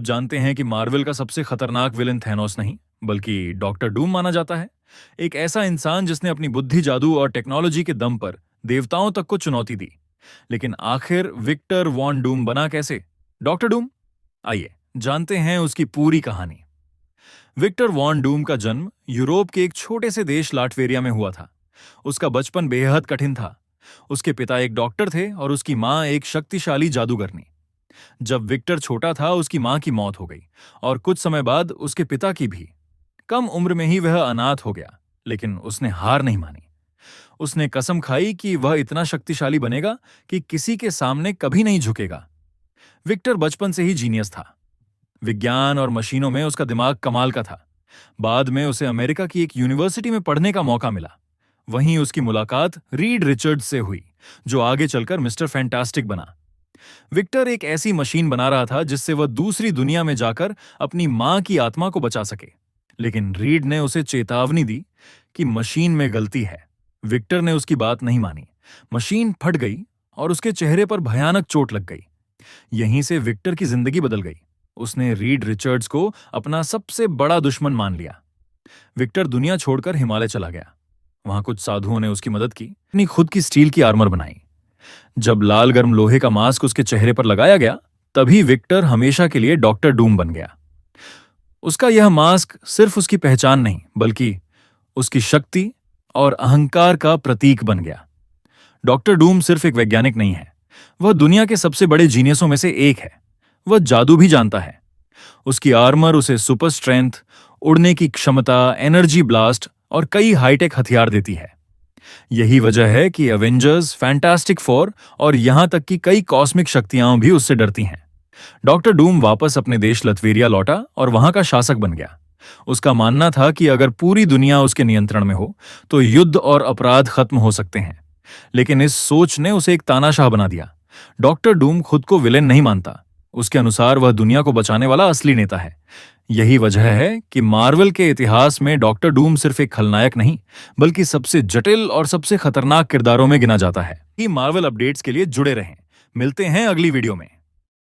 जानते हैं कि मार्वल का सबसे खतरनाक विलन थैनोस नहीं बल्कि डॉक्टर डूम माना जाता है। एक ऐसा इंसान जिसने अपनी बुद्धि, जादू और टेक्नोलॉजी के दम पर देवताओं तक को चुनौती दी। लेकिन आखिर विक्टर वॉन डूम बना कैसे? डॉक्टर डूम, आइए जानते हैं उसकी पूरी कहानी। विक्टर वॉन डूम का जन्म यूरोप के एक छोटे से देश लाटवेरिया में हुआ था। उसका बचपन बेहद कठिन था। उसके पिता एक डॉक्टर थे और उसकी मां एक शक्तिशाली जादूगरनी। जब विक्टर छोटा था उसकी मां की मौत हो गई और कुछ समय बाद उसके पिता की भी। कम उम्र में ही वह अनाथ हो गया, लेकिन उसने हार नहीं मानी। उसने कसम खाई कि वह इतना शक्तिशाली बनेगा कि किसी के सामने कभी नहीं झुकेगा। विक्टर बचपन से ही जीनियस था। विज्ञान और मशीनों में उसका दिमाग कमाल का था। बाद में उसे अमेरिका की एक यूनिवर्सिटी में पढ़ने का मौका मिला। वहीं उसकी मुलाकात रीड रिचर्ड्स से हुई, जो आगे चलकर मिस्टर फैंटास्टिक बना। विक्टर एक ऐसी मशीन बना रहा था जिससे वह दूसरी दुनिया में जाकर अपनी मां की आत्मा को बचा सके। लेकिन रीड ने उसे चेतावनी दी कि मशीन में गलती है। विक्टर ने उसकी बात नहीं मानी। मशीन फट गई और उसके चेहरे पर भयानक चोट लग गई। यहीं से विक्टर की जिंदगी बदल गई। उसने रीड रिचर्ड्स को अपना सबसे बड़ा दुश्मन मान लिया। विक्टर दुनिया छोड़कर हिमालय चला गया। वहां कुछ साधुओं ने उसकी मदद की, अपनी खुद की स्टील की आर्मर बनाई। जब लाल गर्म लोहे का मास्क उसके चेहरे पर लगाया गया, तभी विक्टर हमेशा के लिए डॉक्टर डूम बन गया। उसका यह मास्क सिर्फ उसकी पहचान नहीं, बल्कि उसकी शक्ति और अहंकार का प्रतीक बन गया। डॉक्टर डूम सिर्फ एक वैज्ञानिक नहीं है, वह दुनिया के सबसे बड़े जीनियसों में से एक है। वह जादू भी जानता है। उसकी आर्मर उसे सुपर स्ट्रेंथ, उड़ने की क्षमता, एनर्जी ब्लास्ट और कई हाईटेक हथियार देती है। यही वजह है कि एवेंजर्स, फैंटास्टिक फोर और यहां तक कि कई कॉस्मिक शक्तियां भी उससे डरती हैं। डॉक्टर डूम वापस अपने देश लतवेरिया लौटा और वहां का शासक बन गया। उसका मानना था कि अगर पूरी दुनिया उसके नियंत्रण में हो तो युद्ध और अपराध खत्म हो सकते हैं। लेकिन इस सोच ने उसे एक तानाशाह बना दिया। डॉक्टर डूम खुद को विलेन नहीं मानता। उसके अनुसार वह दुनिया को बचाने वाला असली नेता है। यही वजह है कि मार्वल के इतिहास में डॉक्टर डूम सिर्फ एक खलनायक नहीं, बल्कि सबसे जटिल और सबसे खतरनाक किरदारों में गिना जाता है। मार्वल अपडेट्स के लिए जुड़े रहें। मिलते हैं अगली वीडियो में।